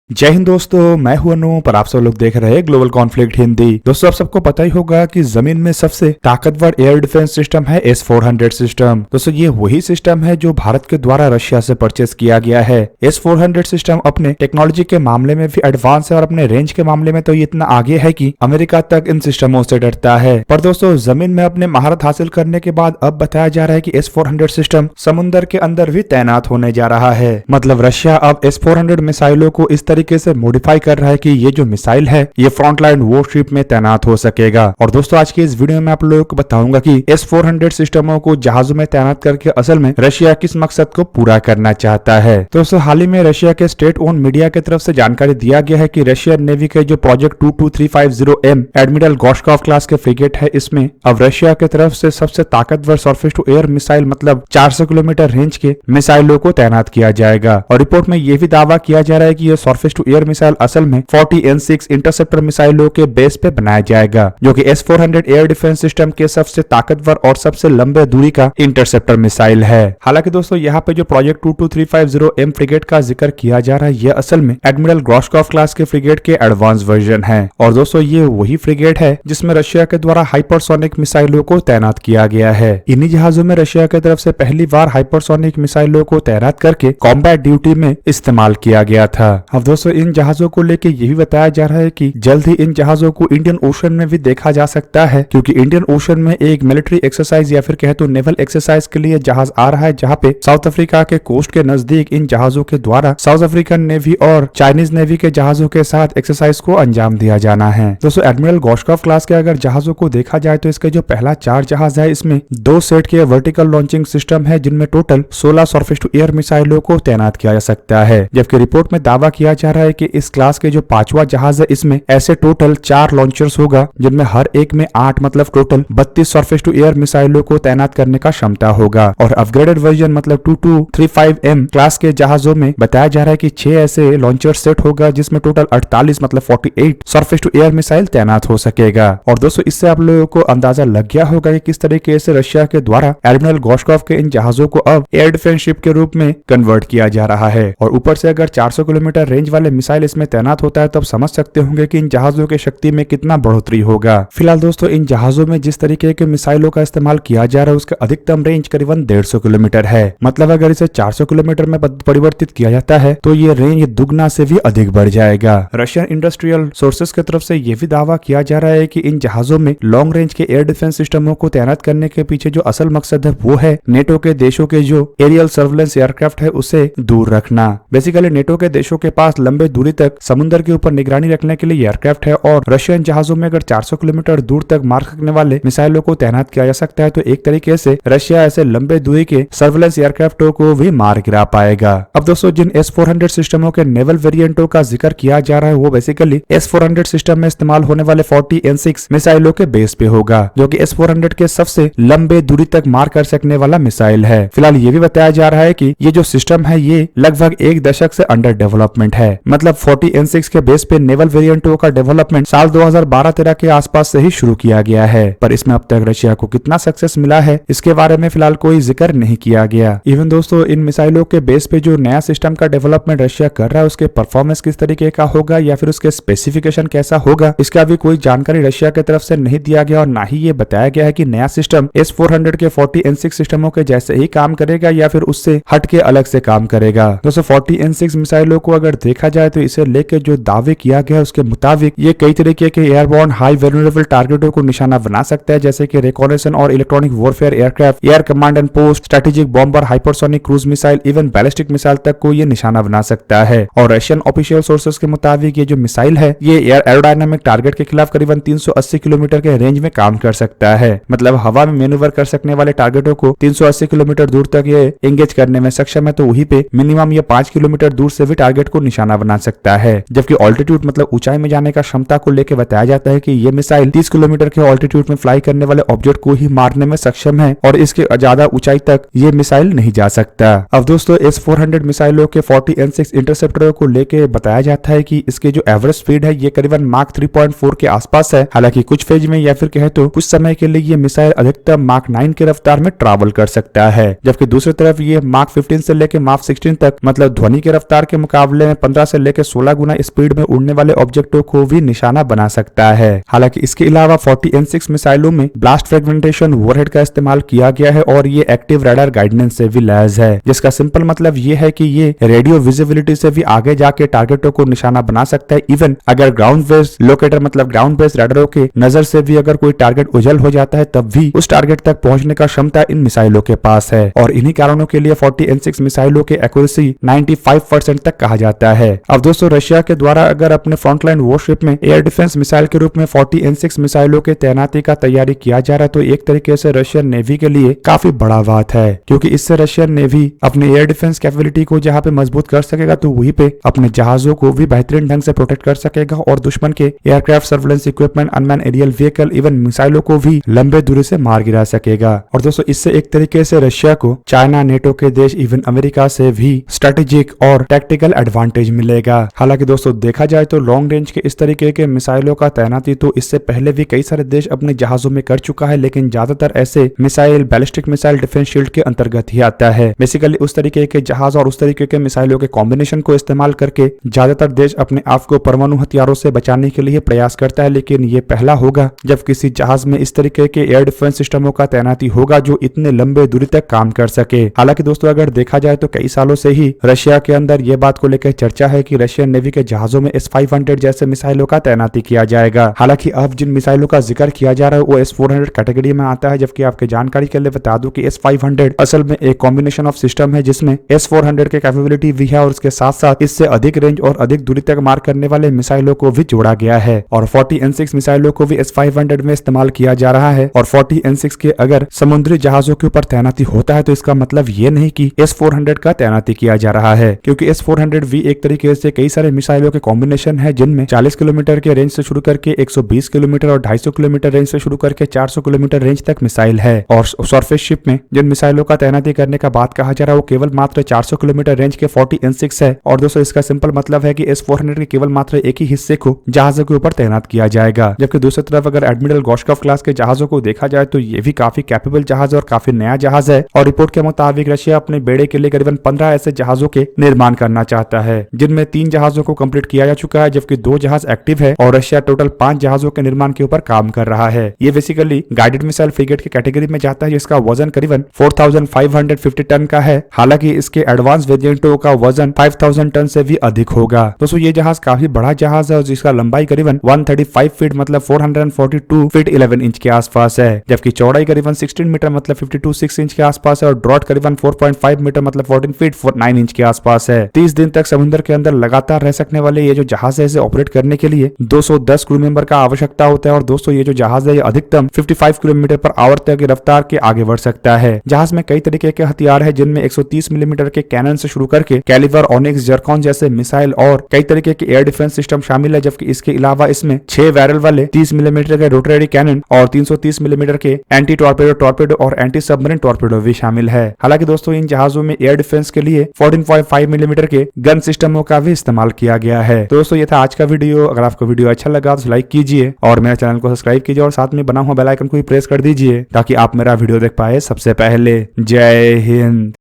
जय हिंद दोस्तों, मैं हूं अनूप और आप सब लोग देख रहे हैं ग्लोबल कॉन्फ्लिक्ट हिंदी। दोस्तों, आप सबको पता ही होगा कि जमीन में सबसे ताकतवर एयर डिफेंस सिस्टम है S-400 सिस्टम। दोस्तों, ये वही सिस्टम है जो भारत के द्वारा रशिया से परचेस किया गया है। S-400 सिस्टम अपने टेक्नोलॉजी के मामले में भी एडवांस है और अपने रेंज के मामले में तो ये इतना आगे है कि अमेरिका तक इन सिस्टमों से डरता है। पर दोस्तों, जमीन में अपने महारत हासिल करने के बाद अब बताया जा रहा है कि S-400 सिस्टम समुद्र के अंदर भी तैनात होने जा रहा है। मतलब रशिया अब S-400 मिसाइलों को इस तरीके से मॉडिफाई कर रहा है कि ये जो मिसाइल है ये फ्रंटलाइन वॉरशिप में तैनात हो सकेगा। और दोस्तों, आज के इस वीडियो में आप लोगों को बताऊंगा कि S-400 सिस्टमों को जहाजों में तैनात करके असल में रशिया किस मकसद को पूरा करना चाहता है। दोस्तों, हाल ही में रशिया के स्टेट ओन मीडिया की तरफ से जानकारी दिया गया है कि रशियन नेवी के जो प्रोजेक्ट 22350M एडमिरल गोशकॉफ क्लास के फ्रिगेट है, इसमें अब रशिया की तरफ से सबसे ताकतवर सरफेस टू एयर मिसाइल मतलब 400 किलोमीटर रेंज के मिसाइलों को तैनात किया जाएगा। और रिपोर्ट में यह भी दावा किया जा रहा है कि यह सरफेस टू एयर मिसाइल असल में 40N6 इंटरसेप्टर मिसाइलों के बेस पे बनाया जाएगा, जो कि S-400 एयर डिफेंस सिस्टम के सबसे ताकतवर और सबसे लंबे दूरी का इंटरसेप्टर मिसाइल है। हालांकि दोस्तों, यहाँ पे जो प्रोजेक्ट 22350M फ्रिगेट का जिक्र किया जा रहा है, यह असल में एडमिरल ग्रोशकॉफ क्लास के फ्रिगेट के एडवांस वर्जन है। और दोस्तों, ये वही फ्रिगेट है जिसमें रशिया के द्वारा हाइपरसोनिक मिसाइलों को तैनात किया गया है। इन्हीं जहाजों में रशिया की तरफ से पहली बार हाइपरसोनिक मिसाइलों को तैनात करके कॉम्बैट ड्यूटी में इस्तेमाल किया गया था। अब दोस्तों, इन जहाजों को लेके ये भी बताया जा रहा है कि जल्द ही इन जहाजों को इंडियन ओशन में भी देखा जा सकता है, क्योंकि इंडियन ओशन में एक मिलिट्री एक्सरसाइज या फिर कहे तो नेवल एक्सरसाइज के लिए जहाज आ रहा है, जहां पे साउथ अफ्रीका के कोस्ट के नजदीक इन जहाजों के द्वारा साउथ अफ्रीकन नेवी और चाइनीज नेवी के जहाजों के साथ एक्सरसाइज को अंजाम दिया जाना है। दोस्तों, एडमिरल गोशकॉफ क्लास के अगर जहाजों को देखा जाए तो इसके जो पहला 4 जहाज है, इसमें 2 सेट के वर्टिकल लॉन्चिंग सिस्टम है, जिनमें टोटल 16 सरफेस टू एयर मिसाइलों को तैनात किया जा सकता है। जबकि रिपोर्ट में दावा किया जा रहा है कि इस क्लास के जो 5वां जहाज है, इसमें ऐसे टोटल 4 लॉन्चर्स होगा, जिनमें हर एक में 8 मतलब टोटल 32 सरफेस टू एयर मिसाइलों को तैनात करने का क्षमता होगा। और अपग्रेडेड वर्जन मतलब 2235M क्लास के जहाजों में बताया जा रहा है कि 6 ऐसे लॉन्चर सेट होगा, जिसमें टोटल 48 मतलब 48 सरफेस टू एयर मिसाइल तैनात हो सकेगा। और दोस्तों, इससे आप लोगों को अंदाजा लग गया होगा कि किस तरीके से रशिया के द्वारा एडमिरल गोशकॉफ के इन जहाजों को अब एयर डिफेंस शिप के रूप में कन्वर्ट किया जा रहा है। और ऊपर से अगर 400 किलोमीटर रेंज वाले मिसाइल इसमें तैनात होता है, तब समझ सकते होंगे कि इन जहाजों की शक्ति में कितना बढ़ोतरी होगा। फिलहाल दोस्तों, इन जहाजों में जिस तरीके के मिसाइलों का इस्तेमाल किया जा रहा है, उसका अधिकतम रेंज करीबन 150 किलोमीटर है। मतलब अगर इसे 400 किलोमीटर में परिवर्तित किया जाता है तो ये रेंज दुगना से भी अधिक बढ़ जाएगा। रशियन इंडस्ट्रियल सोर्सेस की तरफ से यह भी दावा किया जा रहा है कि इन जहाजों में लॉन्ग रेंज के एयर डिफेंस सिस्टमों को तैनात करने के पीछे जो असल मकसद है, वो है नेटो के देशों के जो एरियल सर्वेलेंस एयरक्राफ्ट है उसे दूर रखना। बेसिकली नेटो के देशों के पास लंबे दूरी तक समुद्र के ऊपर निगरानी रखने के लिए एयरक्राफ्ट है, और रशियन जहाजों में अगर 400 किलोमीटर दूर तक मार सकने वाले मिसाइलों को तैनात किया जा सकता है, तो एक तरीके से रशिया ऐसे लंबे दूरी के सर्वेलेंस एयरक्राफ्टों को भी मार गिरा पाएगा। अब दोस्तों, जिन S-400 सिस्टमों के नेवल वेरिएंटों का जिक्र किया जा रहा है, वो बेसिकली S-400 सिस्टम में इस्तेमाल होने वाले 40N6 मिसाइलों के बेस पे होगा, जो कि S-400 के सबसे लंबे दूरी तक मार कर सकने वाला मिसाइल है। फिलहाल ये भी बताया जा रहा है कि ये जो सिस्टम है ये लगभग 1 दशक से अंडर डेवलपमेंट है। मतलब 40N6 के बेस पे नेवल वेरिएंटों का डेवलपमेंट साल 2012-13 के आसपास से ही शुरू किया गया है। पर इसमें अब तक रशिया को कितना सक्सेस मिला है, इसके बारे में फिलहाल कोई जिक्र नहीं किया गया। इवन दोस्तों, इन मिसाइलों के बेस पे जो नया सिस्टम का डेवलपमेंट रशिया कर रहा है, उसके परफॉर्मेंस किस तरीके का होगा या फिर उसके स्पेसिफिकेशन कैसा होगा, इसका भी कोई जानकारी रशिया की तरफ से नहीं दिया गया। और ना ही ये बताया गया है कि नया सिस्टम S-400 के 40N6 सिस्टमों के जैसे ही काम करेगा या फिर उससे हट के अलग से काम करेगा। दोस्तों, 40N6 मिसाइलों को अगर देखा जाए तो इसे लेकर जो दावे किया गया उसके मुताबिक ये कई तरीके के एयरबॉर्न हाई वेल्नरेबल टारगेटों को निशाना बना सकता है, जैसे कि रिकॉनेसेंस और electronic warfare aircraft, air command and post, strategic bomber, hypersonic cruise missile, even ballistic missile तक को ये निशाना बना सकता है। और रशियन ऑफिशियल सोर्सेस के मुताबिक ये जो मिसाइल है ये एरोडायनामिक टारगेट के खिलाफ करीबन 380 किलोमीटर के रेंज में काम कर सकता है। मतलब हवा में मैन्यूवर कर सकने वाले टारगेटों को 380 किलोमीटर दूर तक ये एंगेज करने में सक्षम है, तो वहीं पे मिनिमम ये 5 किलोमीटर दूर से भी टारगेट को निशाना बना सकता है। जबकि ऑल्टीट्यूड मतलब ऊंचाई में जाने का क्षमता को लेकर बताया जाता है कि ये मिसाइल 30 किलोमीटर के ऑल्टीट्यूड में फ्लाई करने वाले ऑब्जेक्ट को ही मारने में सक्षम है, और इसके ज्यादा ऊंचाई तक ये मिसाइल नहीं जा सकता। अब दोस्तों, S-400 मिसाइलों के 40N6 इंटरसेप्टरों को लेकर बताया जाता है कि इसके जो एवरेज स्पीड है ये करीबन मार्क 3.4 के आसपास है। हालांकि कुछ फेज में या फिर कहे तो कुछ समय के लिए ये मिसाइल अधिकतम मार्क 9 की रफ्तार में ट्रैवल कर सकता है, जबकि दूसरी तरफ ये मार्क 15 से लेकर मार्क 16 तक मतलब ध्वनि की रफ्तार के मुकाबले में 15 से लेकर 16 गुना स्पीड में उड़ने वाले ऑब्जेक्टों को भी निशाना बना सकता है। हालांकि इसके अलावा 40N6 मिसाइलों में ब्लास्ट फ्रेगमेंटेशन वॉरहेड का इस्तेमाल किया गया है और ये एक्टिव रडार गाइडेंस से भी लैस है, जिसका सिंपल मतलब ये है कि ये रेडियो विजिबिलिटी से भी आगे जाके टारगेटों को निशाना बना सकता है। इवन अगर ग्राउंड बेस्ड लोकेटर मतलब ग्राउंड बेस्ड रडारों के नजर से भी अगर कोई टारगेट उजल हो जाता है तब भी उस टारगेट तक पहुंचने का क्षमता इन मिसाइलों के पास है। और इन्हीं कारणों के लिए 40N6 मिसाइलों के एक्यूरेसी 95% तक कहा जाता है। अब दोस्तों रशिया के द्वारा अगर अपने फ्रंटलाइन वॉरशिप में एयर डिफेंस मिसाइल के रूप में 40N6 मिसाइलों के तैनाती का तैयारी किया जा रहा है तो एक तरीके से रशियन नेवी के लिए काफी बड़ा बात है, क्योंकि इससे रशियन नेवी अपने एयर डिफेंस कैपेबिलिटी को जहां पे मजबूत कर सकेगा तो वहीं पे अपने जहाजों को भी बेहतरीन ढंग से प्रोटेक्ट कर सकेगा और दुश्मन के aircraft surveillance equipment unmanned aerial vehicle even मिसाइलों को भी लंबे दूरी से मार गिरा सकेगा। और दोस्तों इससे एक तरीके से रशिया को चाइना, नेटो के देश इवन अमेरिका से भी स्ट्रेटेजिक और टैक्टिकल एडवांटेज मिलेगा। हालांकि दोस्तों देखा जाए तो लॉन्ग रेंज के इस तरीके के मिसाइलों का तैनाती तो इससे पहले भी कई सारे देश अपने जहाजों में कर चुका है, लेकिन ज्यादातर ऐसे missile ballistic missile defence shield के अंतर्गत ही आता है। बेसिकली उस तरीके के जहाज और उस तरीके के मिसाइलों के कॉम्बिनेशन को इस्तेमाल करके ज्यादातर देश अपने आप को परमाणु हथियारों से बचाने के लिए प्रयास करता है, लेकिन ये पहला होगा जब किसी जहाज में इस तरीके के एयर डिफेंस सिस्टमों का तैनाती होगा जो इतने लंबे दूरी तक काम कर सके। हालांकि दोस्तों अगर देखा जाए तो कई सालों से ही रशिया के अंदर ये बात को लेकर चर्चा है कि रशियन नेवी के जहाजों में S-500 जैसे मिसाइलों का तैनाती किया जाएगा। हालांकि अब जिन मिसाइलों का जिक्र किया जा रहा है वो S-400 कैटेगरी में आता है, जबकि आपके जानकारी के लिए बता दूं कि S-500 असल में एक कॉम्बिनेशन ऑफ सिस्टम है जिसमें S-400 के कैपेबिलिटी भी है और उसके साथ साथ इससे अधिक रेंज और अधिक दूरी तक मार करने वाले मिसाइलों को भी जोड़ा गया है। और 40N6 मिसाइलों को भी S-500 में इस्तेमाल किया जा रहा है। और 40N6 के अगर समुद्री जहाजों के ऊपर तैनाती होता है तो इसका मतलब ये नहीं कि S-400 का तैनाती किया जा रहा है, क्योंकि S-400 भी एक तरीके से कई सारे मिसाइलों के कॉम्बिनेशन है जिनमें 40 किलोमीटर के रेंज से शुरू करके 120 किलोमीटर और 250 किलोमीटर रेंज से शुरू करके 400 किलोमीटर रेंज तक मिसाइल है। और सरफेस शिप में जिन मिसाइलों का तैनाती करने का बात कहा जा रहा है वो केवल मात्र 400 किलोमीटर रेंज के 40N6 है। और दोस्तों इसका सिंपल मतलब है कि S-400 के केवल मात्र एक ही हिस्से को जहाजों के ऊपर तैनात किया जाएगा। जबकि दूसरी तरफ अगर एडमिरल गोश्कॉफ क्लास के जहाजों को देखा जाए तो ये भी काफी कैपेबल जहाज और काफी नया जहाज है। और रिपोर्ट के मुताबिक रशिया अपने बेड़े के लिए करीबन 15 ऐसे जहाजों के निर्माण करना चाहता है, जिनमें 3 जहाजों को कंप्लीट किया जा चुका है जबकि 2 जहाज एक्टिव है और रशिया टोटल 5 जहाजों के निर्माण के ऊपर काम कर रहा है। ये बेसिकली गाइडेड मिसाइल फ्रिगेट की कैटेगरी में जाता है जिसका वजन करीबन 4550 टन का है। हालांकि इसके एडवांस वेरिएंटों का वजन 5000 टन से भी अधिक होगा। दोस्तों ये जहाज काफी बड़ा जहाज है और जिसका लंबाई करीबन 135 फीट मतलब 442 फीट 11 इंच के आसपास है, जबकि चौड़ाई करीबन 16 मीटर मतलब 52.6 इंच के आसपास है और ड्रॉट करीबन 4.5 मीटर मतलब 14 फीट 9 इंच के आसपास है। 30 दिन तक समुद्र के अंदर लगातार रह सकने वाले ये जो जहाज है इसे ऑपरेट करने के लिए 210 क्रू मेंबर का आवश्यकता होता है। और दोस्तों ये जो जहाज है ये अधिकतम 55 किलोमीटर पर आवर तक की रफ्तार के आगे बढ़ सकता है। जहाज में कई तरीके के हथियार है जिनमें 130 मिलीमीटर के कैनन से शुरू करके कैलिबर, ऑनिक्स, जर्कॉन जैसे मिसाइल और कई तरीके के एयर डिफेंस सिस्टम शामिल है। जबकि इसके अलावा इसमें 6 बैरल वाले 30 मिलीमीटर के रोटरी कैनन और 330 मिलीमीटर के एंटी टॉर्पेडो और एंटी सबमरीन टॉर्पेडो भी शामिल है। हालांकि दोस्तों इन जहाजों में एयर डिफेंस के लिए 14.5 मिलीमीटर के गन सिस्टमों का भी इस्तेमाल किया गया है। तो दोस्तों ये था आज का वीडियो। अगर आपको वीडियो अच्छा लगा तो लाइक कीजिए और मेरे चैनल को सब्सक्राइब कीजिए और साथ में बना हुआ बेल आइकन को भी प्रेस कर दीजिए ताकि आप मेरा वीडियो देख पाए सबसे पहले। जय हिंद।